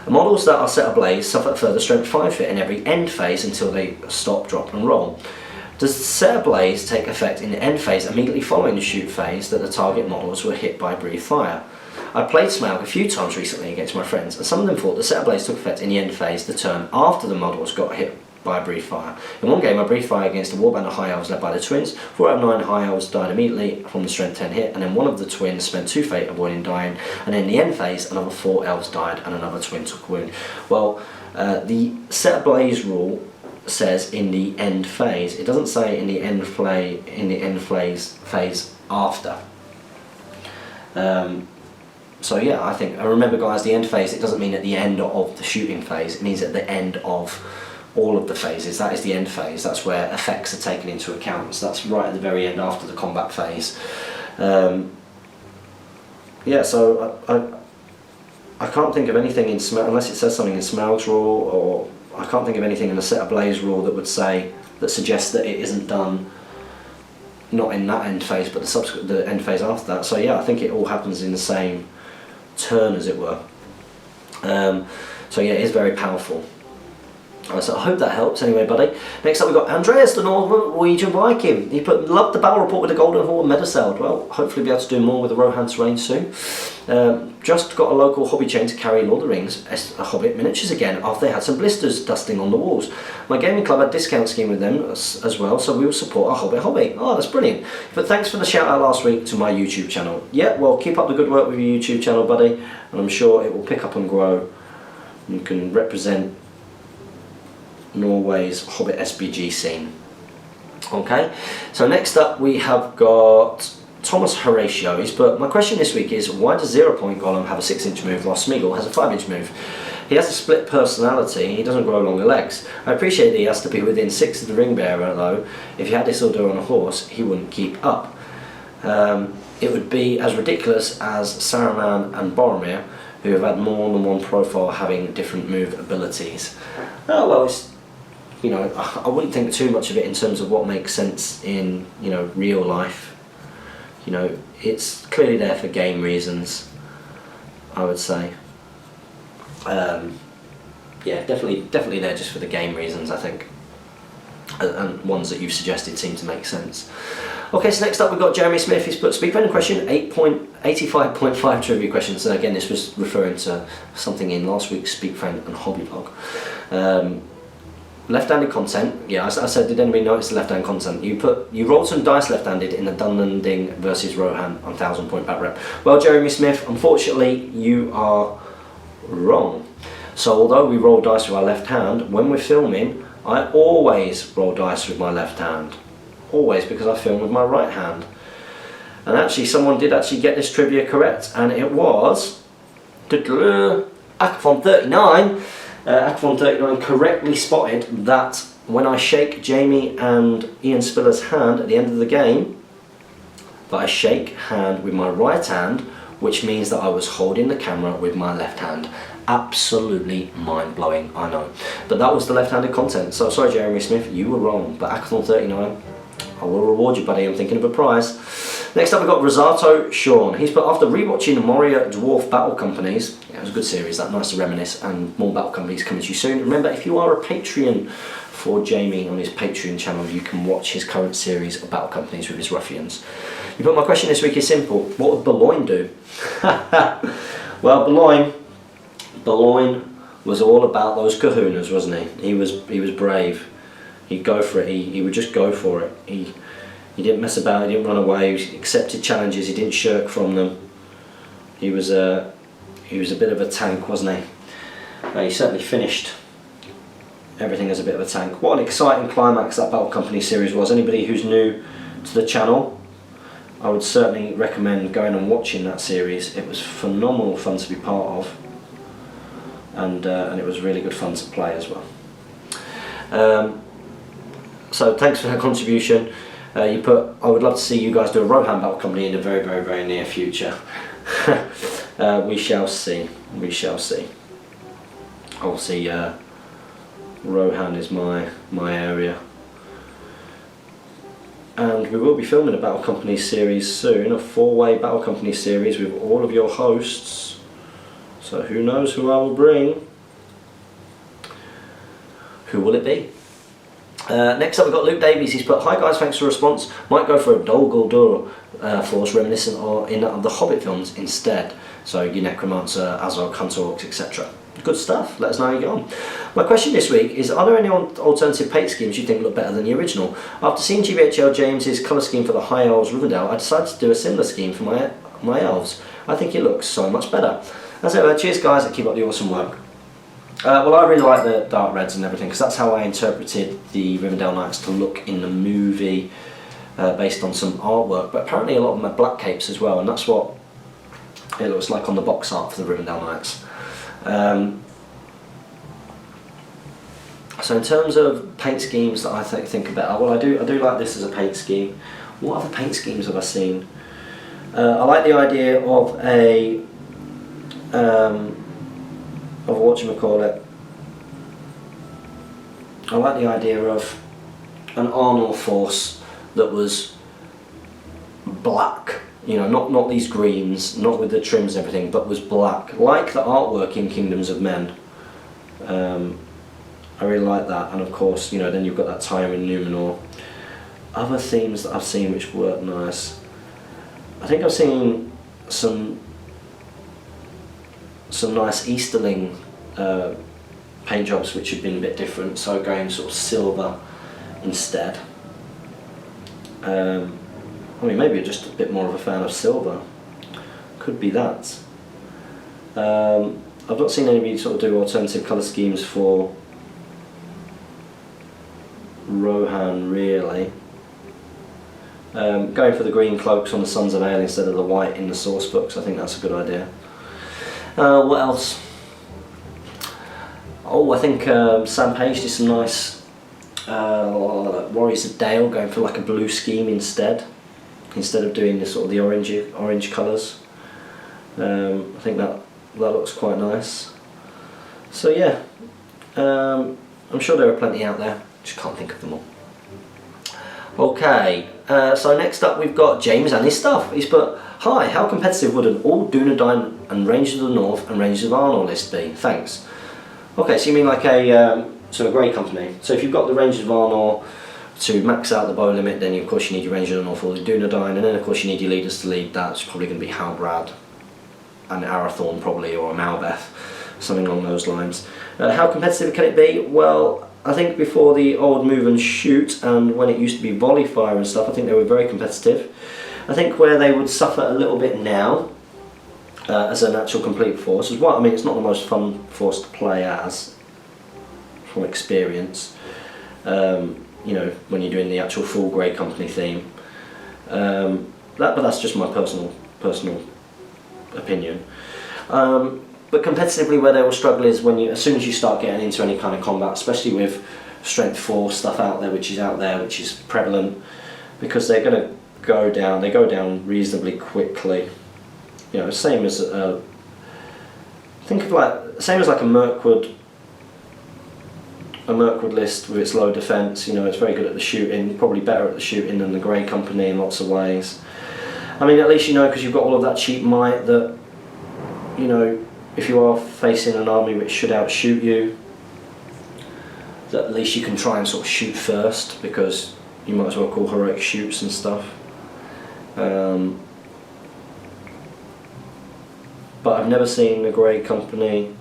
Models that are set ablaze suffer further strength 5 hit in every end phase until they stop, drop and roll. Does set ablaze take effect in the end phase immediately following the shoot phase that the target models were hit by breathe fire? I played Smaug a few times recently against my friends, and some of them thought the set ablaze took effect in the end phase, the turn after the models got hit by breathe fire. In one game I breathed fire against a warband of high elves led by the twins. 4 out of 9 high elves died immediately from the strength 10 hit, and then one of the twins spent 2 fate avoiding dying, and in the end phase another 4 elves died and another twin took a wound. Well, the set ablaze rule says in the end phase. It doesn't say in the end phase after. So yeah, I remember guys, the end phase, it doesn't mean at the end of the shooting phase, it means at the end of all of the phases. That is the end phase. That's where effects are taken into account. So that's right at the very end after the combat phase. Yeah, so I can't think of anything in Smaug, unless it says something in Smaug's rule, or I can't think of anything in the set ablaze rule that would say, that suggests that it isn't done not in that end phase but the end phase after that. So yeah, I think it all happens in the same turn, as it were. So yeah, it is very powerful. So I hope that helps anyway, buddy. Next up we've got Andreas, the Norwegian Viking. He put, loved the battle report with the Golden Horde and Meduseld. Well, hopefully be able to do more with the Rohan terrain soon. Just got a local hobby chain to carry Lord of the Rings Hobbit miniatures again after they had some blisters dusting on the walls. My gaming club had a discount scheme with them as well, so we will support our Hobbit hobby. Oh, that's brilliant. But thanks for the shout out last week to my YouTube channel. Yeah, well, keep up the good work with your YouTube channel, buddy, and I'm sure it will pick up and grow. You can represent Norway's Hobbit SBG scene. Okay, so next up we have got Thomas Horatio. He's put, my question this week is, why does 0 Point Gollum have a 6-inch move while Smeagol has a 5-inch move? He has a split personality, he doesn't grow longer legs. I appreciate that he has to be within 6 of the ring bearer though. If he had Isildur on a horse, he wouldn't keep up. It would be as ridiculous as Saruman and Boromir, who have had more than one profile having different move abilities. Oh well, it's, you know, I wouldn't think too much of it in terms of what makes sense in, you know, real life. You know, it's clearly there for game reasons, I would say. Yeah, definitely there just for the game reasons, I think. And ones that you've suggested seem to make sense. Okay, so next up we've got Jeremy Smith. He's put speak friend question 8.85.5 trivia questions. So again, this was referring to something in last week's Speak Friend and Hobby Vlog. Left-handed content. Yeah, I said, did anybody notice the left-hand content? You rolled some dice left-handed in the Dunlanding versus Rohan on 1,000-point back rep. Well, Jeremy Smith, unfortunately, you are wrong. So although we roll dice with our left hand, when we're filming, I always roll dice with my left hand. Always, because I film with my right hand. And actually, someone did actually get this trivia correct, and it was Akafon39. Akafon39 correctly spotted that when I shake Jamie and Ian Spiller's hand at the end of the game, that I shake hand with my right hand, which means that I was holding the camera with my left hand. Absolutely mind-blowing, I know. But that was the left-handed content. So sorry, Jeremy Smith, you were wrong. But Akafon39, I will reward you, buddy. I'm thinking of a prize. Next up, we've got Rosato Sean. He's put, after rewatching Moria Dwarf Battle Companies, yeah, it was a good series, that, nice to reminisce, and more Battle Companies coming to you soon. Remember, if you are a Patreon for Jamie on his Patreon channel, you can watch his current series of Battle Companies with his ruffians. You put, my question this week is simple. What would Boulogne do? Well, Boulogne was all about those kahunas, wasn't he? He was brave. He'd go for it. He would just go for it. He didn't mess about. He didn't run away. He accepted challenges. He didn't shirk from them. He was a bit of a tank, wasn't he? He certainly finished everything as a bit of a tank. What an exciting climax that Battle Company series was. Anybody who's new to the channel, I would certainly recommend going and watching that series. It was phenomenal fun to be part of. And it was really good fun to play as well. So thanks for that contribution. You put, I would love to see you guys do a Rohan Battle Company in the very, very, very near future. We shall see. We shall see. Obviously, Rohan is my area. And we will be filming a Battle Company series soon, a 4-way Battle Company series with all of your hosts. So who knows who I will bring? Who will it be? Next up we've got Luke Davies. He's put, hi guys, thanks for the response. Might go for a Dol Guldur force reminiscent of the Hobbit films instead. So your Necromancer, Azog, Hunter Orcs, etc. Good stuff. Let us know how you get on. My question this week is, are there any alternative paint schemes you think look better than the original? After seeing GBHL James's colour scheme for the High Elves Rivendell, I decided to do a similar scheme for my elves. I think it looks so much better. As ever, cheers guys and keep up the awesome work. Well, I really like the dark reds and everything, because that's how I interpreted the Rivendell Knights to look in the movie, based on some artwork. But apparently a lot of them are black capes as well, and that's what it looks like on the box art for the Rivendell Knights. So in terms of paint schemes that I think about, well, I do like this as a paint scheme. What other paint schemes have I seen? I like the idea of a whatchamacallit. I like the idea of an Arnor force that was black, you know, not these greens, not with the trims and everything, but was black, like the artwork in Kingdoms of Men. I really like that, and of course, you know, then you've got that tie in Numenor. Other themes that I've seen which work nice. I think I've seen some nice Easterling paint jobs which have been a bit different, so going sort of silver instead. I mean, maybe you're just a bit more of a fan of silver. Could be that. I've not seen anybody sort of do alternative colour schemes for Rohan really. Going for the green cloaks on the Sons of Ale instead of the white in the source books, I think that's a good idea. What else? Oh, I think Sam Page did some nice Warriors of Dale, going for like a blue scheme instead of doing the sort of the orange colours. I think that That looks quite nice. So yeah, I'm sure there are plenty out there, just can't think of them all. Okay, so next up we've got James and his stuff. He's put, hi, how competitive would an all Dunedain and Rangers of the North and Rangers of Arnor list be? Thanks. Okay, so you mean like a grey company. So if you've got the Rangers of Arnor to max out the bow limit, then of course you need your Rangers of the North or the Dunedain, and then of course you need your leaders to lead that. It's probably going to be Halbrad and Arathorn probably, or a Malbeth, something along those lines. How competitive can it be? Well, I think before the old move and shoot, and when it used to be volley fire and stuff, I think they were very competitive. I think where they would suffer a little bit now, as an actual complete force, is what I mean. It's not the most fun force to play as, from experience. You know, when you're doing the actual full grey company theme. But that's just my personal opinion. But competitively, where they will struggle is when as soon as you start getting into any kind of combat, especially with strength 4 stuff out there, which is prevalent, because they're going to go down. They go down reasonably quickly. You know, same as think of like same as like a Mirkwood list with its low defence. You know, it's very good at the shooting, probably better at the shooting than the Grey Company in lots of ways. I mean, at least you know, because you've got all of that cheap might, that, you know, if you are facing an army which should outshoot you, that at least you can try and sort of shoot first, because you might as well call heroic shoots and stuff. But I've never seen a Grey Company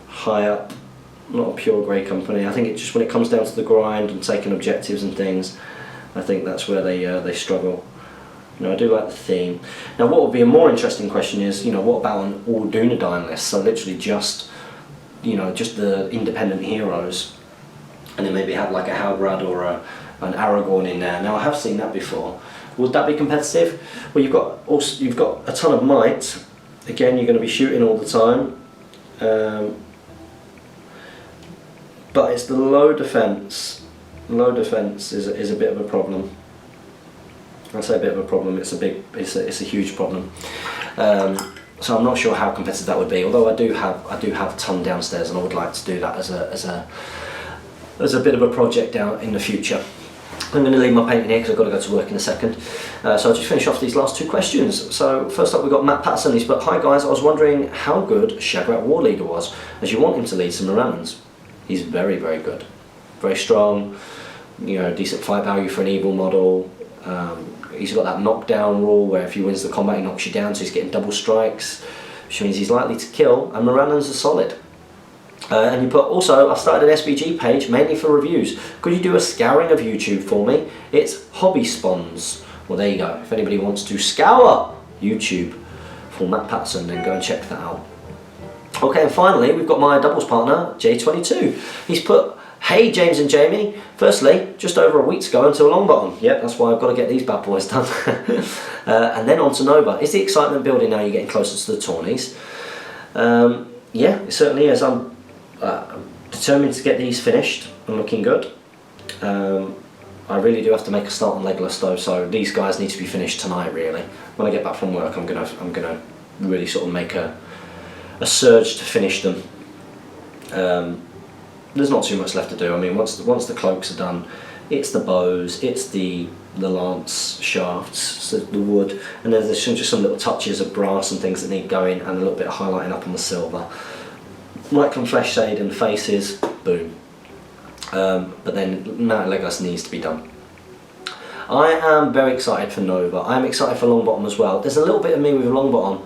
high up, not a pure Grey Company. I think it just, when it comes down to the grind and taking objectives and things, I think that's where they struggle. You know, I do like the theme. Now, what would be a more interesting question is, you know, what about an all Dunedain list? So literally just, you know, just the independent heroes, and then maybe have like a Halbrad or an Aragorn in there. Now, I have seen that before. Would that be competitive? Well, you've got a ton of might. Again, you're going to be shooting all the time, but it's the low defence. Low defence is a bit of a problem. I say a bit of a problem. It's a huge problem. So I'm not sure how competitive that would be. Although I do have a ton downstairs, and I would like to do that as a bit of a project down in the future. I'm going to leave my painting here because I've got to go to work in a second. So I'll just finish off these last 2 questions. So first up, we've got Matt Patterson. He's put, hi guys, I was wondering how good Shagrat War Leader was, as you want him to lead some Morannons. He's very, very good. Very strong, you know, decent fight value for an evil model. He's got that knockdown rule where if he wins the combat he knocks you down, so he's getting double strikes, which means he's likely to kill, and Morannons are solid. And you put, also, I've started an SBG page mainly for reviews. Could you do a scouring of YouTube for me? It's Hobby Spawns. Well, there you go. If anybody wants to scour YouTube for Matt Patterson, then go and check that out. Okay, and finally, we've got my doubles partner, J22. He's put, hey James and Jamie, firstly, just over a week to go until Longbottom. Yep, that's why I've got to get these bad boys done. And then on to Nova. Is the excitement building now you're getting closer to the tourneys? Yeah, it certainly is. I'm determined to get these finished and looking good. I really do have to make a start on Legolas though, so these guys need to be finished tonight really. When I get back from work I'm gonna really sort of make a surge to finish them. There's not too much left to do. I mean, once the cloaks are done, it's the bows, it's the lance shafts, so the wood, and then there's just some little touches of brass and things that need going, and a little bit of highlighting up on the silver. Right from flesh shade and faces, boom. But then now Legolas needs to be done. I am very excited for Nova. I am excited for Longbottom as well. There's a little bit of me with Longbottom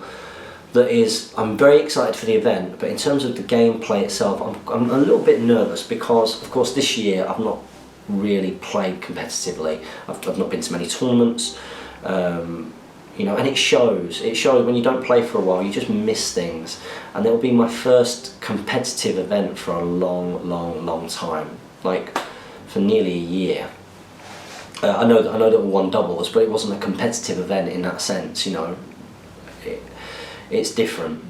that is, I'm very excited for the event, but in terms of the gameplay itself, I'm a little bit nervous because, of course, this year I've not really played competitively. I've not been to many tournaments, you know, and it shows. It shows when you don't play for a while, you just miss things. And it will be my first competitive event for a long time, like for nearly a year. I know that we won doubles, but it wasn't a competitive event in that sense, you know. It's different.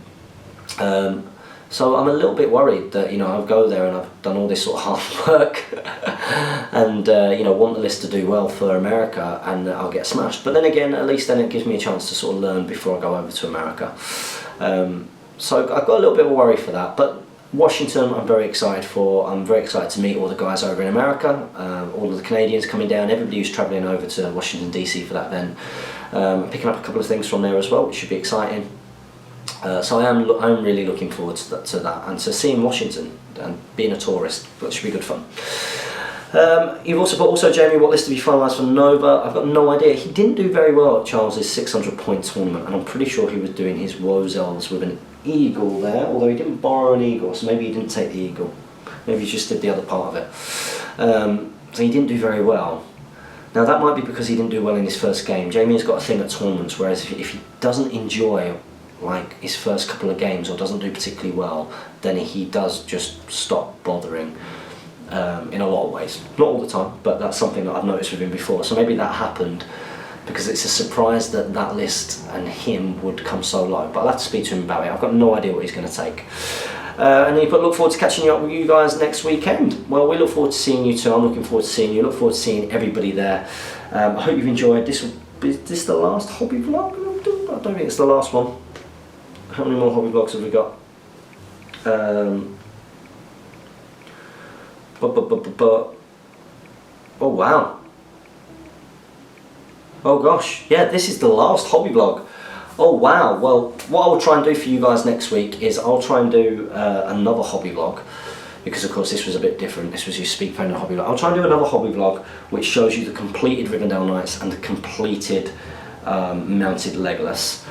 So I'm a little bit worried that, you know, I'll go there and I've done all this sort of hard work and, you know, want the list to do well for America, and I'll get smashed. But then again, at least then it gives me a chance to sort of learn before I go over to America. So I've got a little bit of a worry for that, but Washington I'm very excited for. I'm very excited to meet all the guys over in America, all of the Canadians coming down, everybody who's travelling over to Washington DC for that event. Picking up a couple of things from there as well, which should be exciting. So I'm really looking forward to that, and to seeing Washington and being a tourist. That should be good fun. You've also put, Jamie, what list to be finalised for Nova? I've got no idea. He didn't do very well at Charles's 600 point tournament, and I'm pretty sure he was doing his Wozels with an eagle there, although he didn't borrow an eagle, so maybe he didn't take the eagle. Maybe he just did the other part of it. So he didn't do very well. Now that might be because he didn't do well in his first game. Jamie has got a thing at tournaments, whereas if he doesn't enjoy like his first couple of games or doesn't do particularly well, then he does just stop bothering. In a lot of ways, not all the time, but that's something that I've noticed with him before. So maybe that happened because it's a surprise that that list and him would come so low. But I'll have to speak to him about it. I've got no idea what he's going to take. And then you put, look forward to catching up with you guys next weekend. Well, we look forward to seeing you too. I'm looking forward to seeing you. Look forward to seeing everybody there. I hope you've enjoyed this. Is this the last hobby vlog? I don't think it's the last one. How many more hobby vlogs have we got? Oh wow. Oh gosh, yeah, this is the last hobby vlog. Oh wow, well what I'll try and do for you guys next week is I'll try and do another hobby vlog, because of course this was a bit different. This was your Speak Friend and hobby vlog. I'll try and do another hobby vlog which shows you the completed Rivendell Nights and the completed mounted Legolas,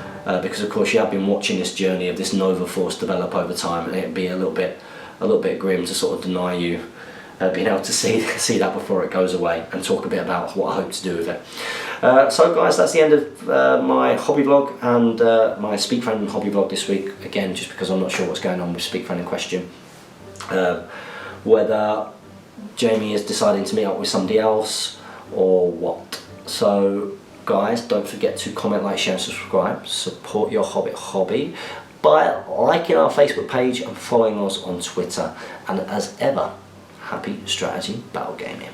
because of course you have been watching this journey of this Nova Force develop over time, and it'd be a little bit grim to sort of deny you being able to see that before it goes away, and talk a bit about what I hope to do with it. So guys, that's the end of my hobby vlog and my Speak Friend and hobby vlog this week. Again, just because I'm not sure what's going on with Speak Friend in question. Whether Jamie is deciding to meet up with somebody else or what. So guys, don't forget to comment, like, share and subscribe. Support your Hobbit hobby by liking our Facebook page and following us on Twitter. And as ever, happy strategy battle gaming.